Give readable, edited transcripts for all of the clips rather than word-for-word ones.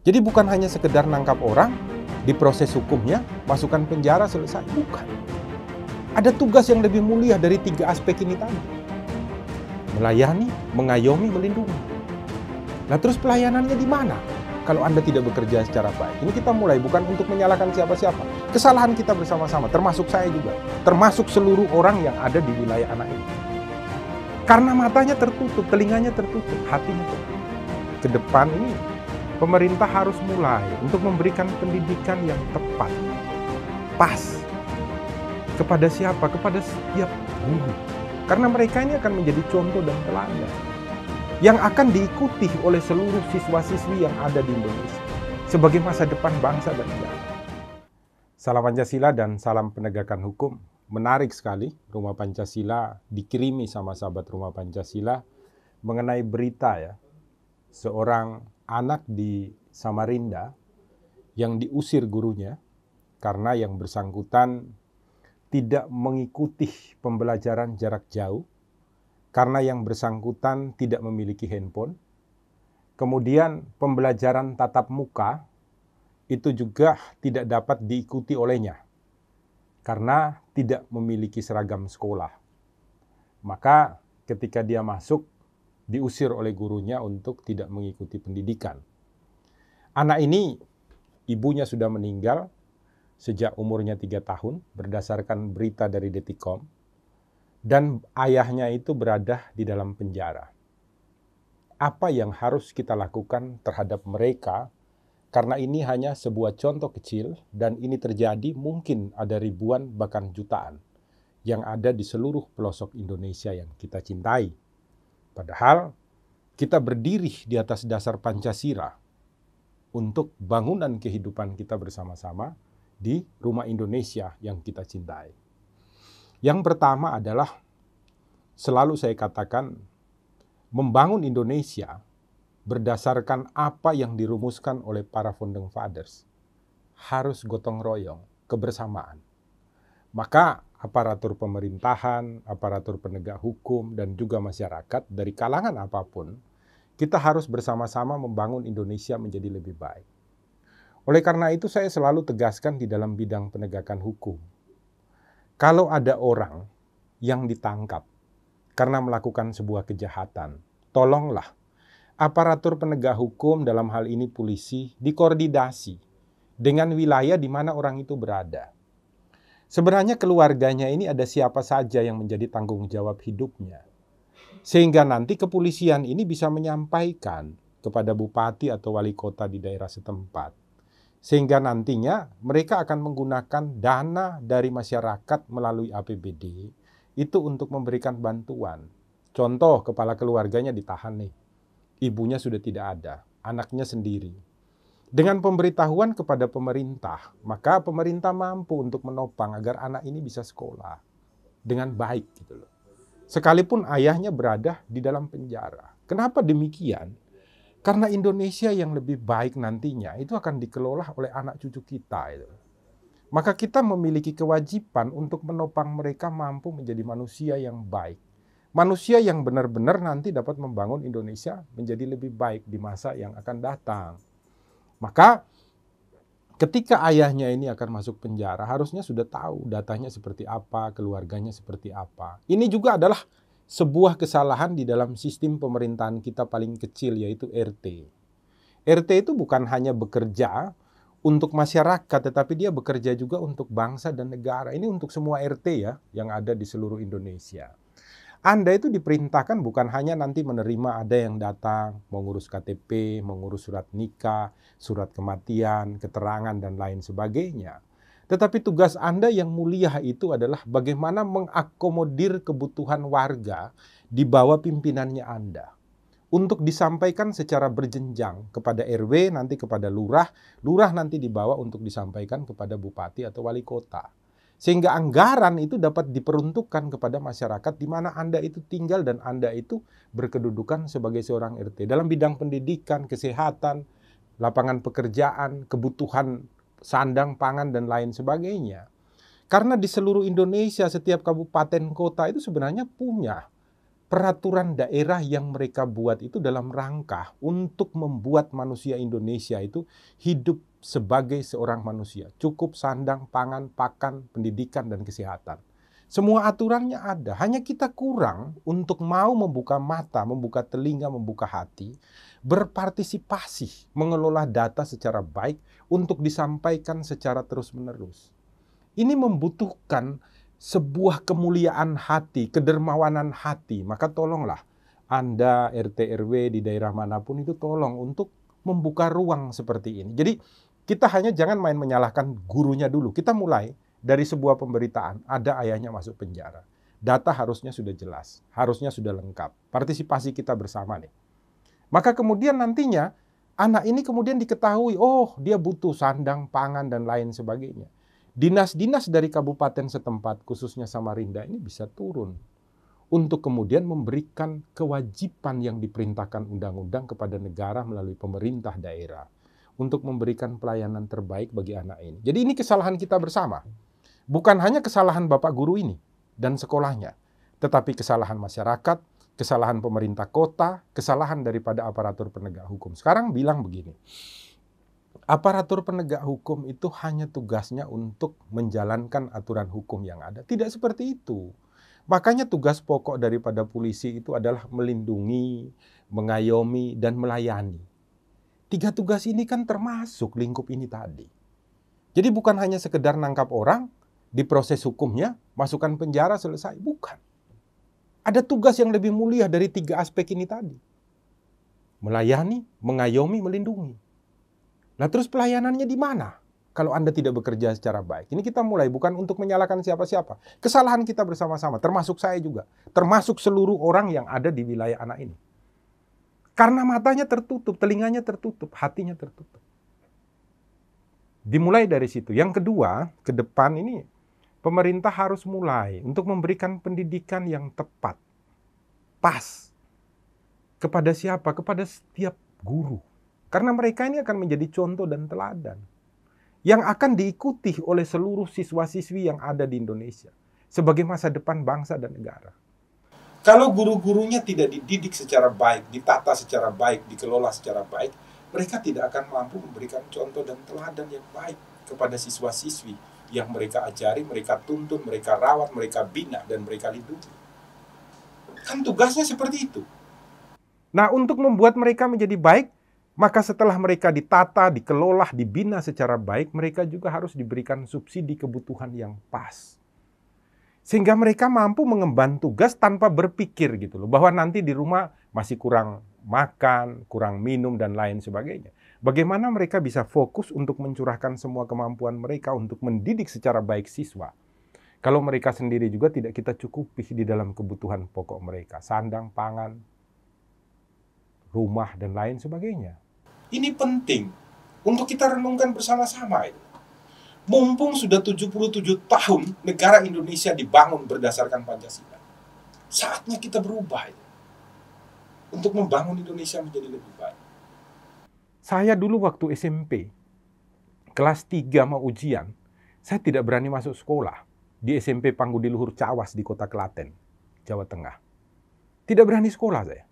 Jadi bukan hanya sekedar nangkap orang, diproses hukumnya, masukkan penjara, selesai. Bukan. Ada tugas yang lebih mulia dari 3 aspek ini tadi. Melayani, mengayomi, melindungi. Nah terus pelayanannya di mana? Kalau Anda tidak bekerja secara baik. Ini kita mulai bukan untuk menyalahkan siapa-siapa. Kesalahan kita bersama-sama, termasuk saya juga. Termasuk seluruh orang yang ada di wilayah anak ini. Karena matanya tertutup, telinganya tertutup, hatinya tertutup. Ke depan ini, pemerintah harus mulai untuk memberikan pendidikan yang tepat, pas. Kepada siapa? Kepada setiap guru. Karena mereka ini akan menjadi contoh dan teladan yang akan diikuti oleh seluruh siswa-siswi yang ada di Indonesia sebagai masa depan bangsa dan negara. Salam Pancasila dan salam penegakan hukum. Menarik sekali Rumah Pancasila dikirimi sama sahabat Rumah Pancasila mengenai berita ya, seorang anak di Samarinda yang diusir gurunya karena yang bersangkutan tidak mengikuti pembelajaran jarak jauh, karena yang bersangkutan tidak memiliki handphone. Kemudian pembelajaran tatap muka itu juga tidak dapat diikuti olehnya karena tidak memiliki seragam sekolah. Maka ketika dia masuk, diusir oleh gurunya untuk tidak mengikuti pendidikan. Anak ini, ibunya sudah meninggal sejak umurnya 3 tahun berdasarkan berita dari Detikcom. Dan ayahnya itu berada di dalam penjara. Apa yang harus kita lakukan terhadap mereka? Karena ini hanya sebuah contoh kecil dan ini terjadi mungkin ada ribuan bahkan jutaan yang ada di seluruh pelosok Indonesia yang kita cintai. Padahal kita berdiri di atas dasar Pancasila untuk bangunan kehidupan kita bersama-sama di rumah Indonesia yang kita cintai. Yang pertama adalah, selalu saya katakan, membangun Indonesia berdasarkan apa yang dirumuskan oleh para founding fathers. Harus gotong royong, kebersamaan. Maka aparatur pemerintahan, aparatur penegak hukum, dan juga masyarakat dari kalangan apapun, kita harus bersama-sama membangun Indonesia menjadi lebih baik. Oleh karena itu saya selalu tegaskan di dalam bidang penegakan hukum. Kalau ada orang yang ditangkap karena melakukan sebuah kejahatan, tolonglah aparatur penegak hukum, dalam hal ini polisi, dikoordinasi dengan wilayah di mana orang itu berada. Sebenarnya keluarganya ini ada siapa saja yang menjadi tanggung jawab hidupnya. Sehingga nanti kepolisian ini bisa menyampaikan kepada bupati atau wali kota di daerah setempat. Sehingga nantinya mereka akan menggunakan dana dari masyarakat melalui APBD itu untuk memberikan bantuan. Contoh, kepala keluarganya ditahan nih. Ibunya sudah tidak ada, anaknya sendiri. Dengan pemberitahuan kepada pemerintah, maka pemerintah mampu untuk menopang agar anak ini bisa sekolah dengan baik gitu loh. Sekalipun ayahnya berada di dalam penjara. Kenapa demikian? Karena Indonesia yang lebih baik nantinya itu akan dikelola oleh anak cucu kita. Maka kita memiliki kewajiban untuk menopang mereka mampu menjadi manusia yang baik. Manusia yang benar-benar nanti dapat membangun Indonesia menjadi lebih baik di masa yang akan datang. Maka ketika ayahnya ini akan masuk penjara, harusnya sudah tahu datanya seperti apa, keluarganya seperti apa. Ini juga adalah sebuah kesalahan di dalam sistem pemerintahan kita paling kecil, yaitu RT. RT itu bukan hanya bekerja untuk masyarakat, tetapi dia bekerja juga untuk bangsa dan negara. Ini untuk semua RT ya, yang ada di seluruh Indonesia. Anda itu diperintahkan bukan hanya nanti menerima ada yang datang, mengurus KTP, mengurus surat nikah, surat kematian, keterangan, dan lain sebagainya. Tetapi tugas Anda yang mulia itu adalah bagaimana mengakomodir kebutuhan warga di bawah pimpinannya Anda. Untuk disampaikan secara berjenjang kepada RW, nanti kepada lurah, lurah nanti dibawa untuk disampaikan kepada bupati atau wali kota. Sehingga anggaran itu dapat diperuntukkan kepada masyarakat di mana Anda itu tinggal dan Anda itu berkedudukan sebagai seorang RT. Dalam bidang pendidikan, kesehatan, lapangan pekerjaan, kebutuhan sandang, pangan, dan lain sebagainya. Karena di seluruh Indonesia, setiap kabupaten kota itu sebenarnya punya peraturan daerah yang mereka buat itu dalam rangka untuk membuat manusia Indonesia itu hidup sebagai seorang manusia. Cukup sandang, pangan, pakan, pendidikan, dan kesehatan. Semua aturannya ada, hanya kita kurang untuk mau membuka mata, membuka telinga, membuka hati, berpartisipasi, mengelola data secara baik untuk disampaikan secara terus-menerus. Ini membutuhkan sebuah kemuliaan hati, kedermawanan hati. Maka tolonglah Anda RT RW di daerah manapun itu tolong untuk membuka ruang seperti ini. Jadi kita hanya jangan main menyalahkan gurunya dulu. Kita mulai dari sebuah pemberitaan, ada ayahnya masuk penjara. Data harusnya sudah jelas, harusnya sudah lengkap. Partisipasi kita bersama nih. Maka kemudian nantinya anak ini kemudian diketahui, oh dia butuh sandang, pangan, dan lain sebagainya. Dinas-dinas dari kabupaten setempat, khususnya Samarinda ini bisa turun untuk kemudian memberikan kewajiban yang diperintahkan undang-undang kepada negara melalui pemerintah daerah untuk memberikan pelayanan terbaik bagi anak ini. Jadi ini kesalahan kita bersama. Bukan hanya kesalahan Bapak Guru ini dan sekolahnya, tetapi kesalahan masyarakat, kesalahan pemerintah kota, kesalahan daripada aparatur penegak hukum. Sekarang bilang begini, aparatur penegak hukum itu hanya tugasnya untuk menjalankan aturan hukum yang ada. Tidak seperti itu. Makanya tugas pokok daripada polisi itu adalah melindungi, mengayomi, dan melayani. 3 tugas ini kan termasuk lingkup ini tadi. Jadi bukan hanya sekedar nangkap orang, diproses hukumnya, masukkan penjara, selesai. Bukan. Ada tugas yang lebih mulia dari 3 aspek ini tadi. Melayani, mengayomi, melindungi. Nah terus pelayanannya di mana? Kalau Anda tidak bekerja secara baik. Ini kita mulai bukan untuk menyalahkan siapa-siapa. Kesalahan kita bersama-sama, termasuk saya juga. Termasuk seluruh orang yang ada di wilayah anak ini. Karena matanya tertutup, telinganya tertutup, hatinya tertutup. Dimulai dari situ. Yang kedua, ke depan ini pemerintah harus mulai untuk memberikan pendidikan yang tepat, pas. Kepada siapa? Kepada setiap guru. Karena mereka ini akan menjadi contoh dan teladan yang akan diikuti oleh seluruh siswa-siswi yang ada di Indonesia sebagai masa depan bangsa dan negara. Kalau guru-gurunya tidak dididik secara baik, ditata secara baik, dikelola secara baik, mereka tidak akan mampu memberikan contoh dan teladan yang baik kepada siswa-siswi yang mereka ajari, mereka tuntun, mereka rawat, mereka bina, dan mereka lindungi. Kan tugasnya seperti itu. Nah, untuk membuat mereka menjadi baik, maka setelah mereka ditata, dikelola, dibina secara baik, mereka juga harus diberikan subsidi kebutuhan yang pas. Sehingga mereka mampu mengemban tugas tanpa berpikir gitu loh, bahwa nanti di rumah masih kurang makan, kurang minum, dan lain sebagainya. Bagaimana mereka bisa fokus untuk mencurahkan semua kemampuan mereka untuk mendidik secara baik siswa. Kalau mereka sendiri juga tidak kita cukupi di dalam kebutuhan pokok mereka. Sandang, pangan, rumah, dan lain sebagainya. Ini penting untuk kita renungkan bersama-sama. Mumpung sudah 77 tahun negara Indonesia dibangun berdasarkan Pancasila. Saatnya kita berubah untuk membangun Indonesia menjadi lebih baik. Saya dulu waktu SMP, kelas 3 mau ujian, saya tidak berani masuk sekolah di SMP Panggudiluhur Cawas di Kota Klaten, Jawa Tengah. Tidak berani sekolah saya.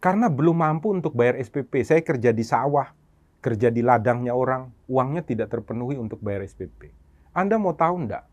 Karena belum mampu untuk bayar SPP. Saya kerja di sawah, kerja di ladangnya orang, uangnya tidak terpenuhi untuk bayar SPP. Anda mau tahu enggak?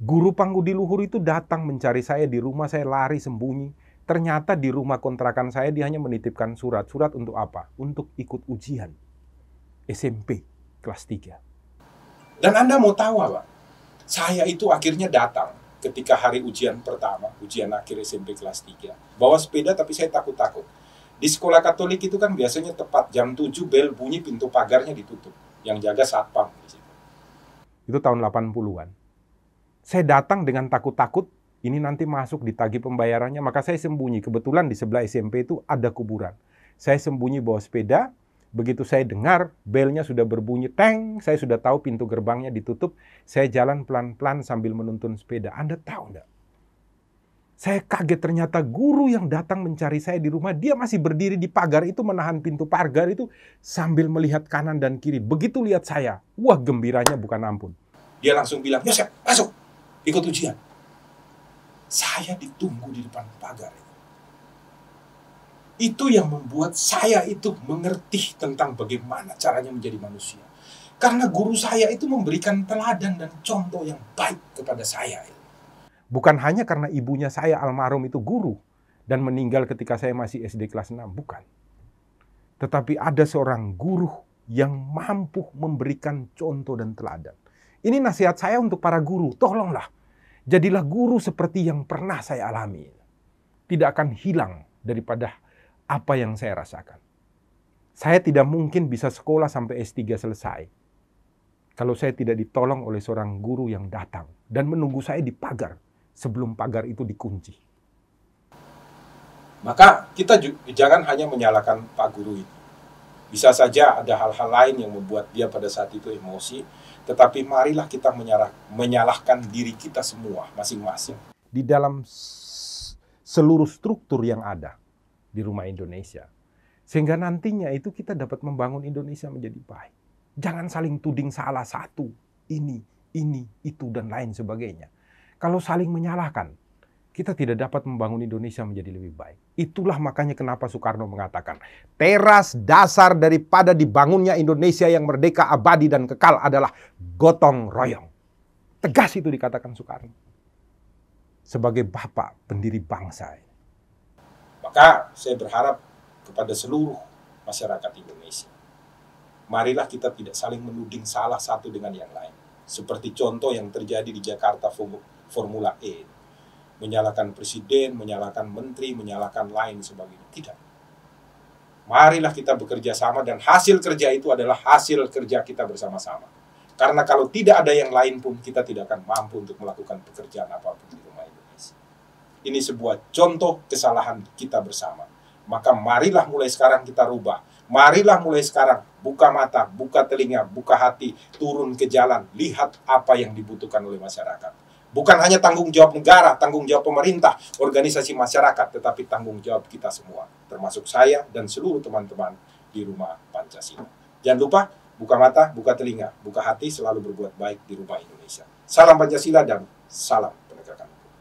Guru Panggudiluhur itu datang mencari saya di rumah, saya lari sembunyi. Ternyata di rumah kontrakan saya dia hanya menitipkan surat. Surat untuk apa? Untuk ikut ujian SMP kelas 3. Dan Anda mau tahu apa? Saya itu akhirnya datang ketika hari ujian pertama, ujian akhir SMP kelas 3. Bawa sepeda tapi saya takut-takut. Di sekolah Katolik itu kan biasanya tepat jam 7 bel bunyi, pintu pagarnya ditutup. Yang jaga satpam di situ. Itu tahun 80-an. Saya datang dengan takut-takut. Ini nanti masuk ditagih pembayarannya, maka saya sembunyi. Kebetulan di sebelah SMP itu ada kuburan. Saya sembunyi bawa sepeda, begitu saya dengar belnya sudah berbunyi, teng, saya sudah tahu pintu gerbangnya ditutup, saya jalan pelan-pelan sambil menuntun sepeda. Anda tahu enggak? Saya kaget ternyata guru yang datang mencari saya di rumah, dia masih berdiri di pagar itu, menahan pintu pagar itu sambil melihat kanan dan kiri. Begitu lihat saya, wah gembiranya bukan ampun. Dia langsung bilang, Yosep, masuk, ikut ujian. Saya ditunggu di depan pagar itu. Itu yang membuat saya itu mengerti tentang bagaimana caranya menjadi manusia. Karena guru saya itu memberikan teladan dan contoh yang baik kepada saya. Bukan hanya karena ibunya saya almarhum itu guru dan meninggal ketika saya masih SD kelas 6, bukan. Tetapi ada seorang guru yang mampu memberikan contoh dan teladan. Ini nasihat saya untuk para guru, tolonglah. Jadilah guru seperti yang pernah saya alami. Tidak akan hilang daripada apa yang saya rasakan. Saya tidak mungkin bisa sekolah sampai S3 selesai kalau saya tidak ditolong oleh seorang guru yang datang dan menunggu saya di pagar sebelum pagar itu dikunci. Maka kita jangan hanya menyalahkan Pak Guru itu. Bisa saja ada hal-hal lain yang membuat dia pada saat itu emosi, tetapi marilah kita menyalahkan diri kita semua masing-masing. Di dalam seluruh struktur yang ada di Rumah Indonesia. Sehingga nantinya itu kita dapat membangun Indonesia menjadi baik. Jangan saling tuding salah satu, ini, itu, dan lain sebagainya. Kalau saling menyalahkan, kita tidak dapat membangun Indonesia menjadi lebih baik. Itulah makanya kenapa Soekarno mengatakan, teras dasar daripada dibangunnya Indonesia yang merdeka, abadi, dan kekal adalah gotong royong. Tegas itu dikatakan Soekarno. Sebagai bapak pendiri bangsa. Maka saya berharap kepada seluruh masyarakat Indonesia, marilah kita tidak saling menuding salah satu dengan yang lain. Seperti contoh yang terjadi di Jakarta Formula E. Menyalahkan presiden, menyalahkan menteri, menyalahkan lain sebagainya. Tidak. Marilah kita bekerja sama dan hasil kerja itu adalah hasil kerja kita bersama-sama. Karena kalau tidak ada yang lain pun kita tidak akan mampu untuk melakukan pekerjaan apapun di Rumah Indonesia. Ini sebuah contoh kesalahan kita bersama. Maka marilah mulai sekarang kita rubah. Marilah mulai sekarang buka mata, buka telinga, buka hati, turun ke jalan, lihat apa yang dibutuhkan oleh masyarakat. Bukan hanya tanggung jawab negara, tanggung jawab pemerintah, organisasi masyarakat, tetapi tanggung jawab kita semua, termasuk saya dan seluruh teman-teman di Rumah Pancasila. Jangan lupa buka mata, buka telinga, buka hati, selalu berbuat baik di Rumah Indonesia. Salam Pancasila dan salam penegakan hukum.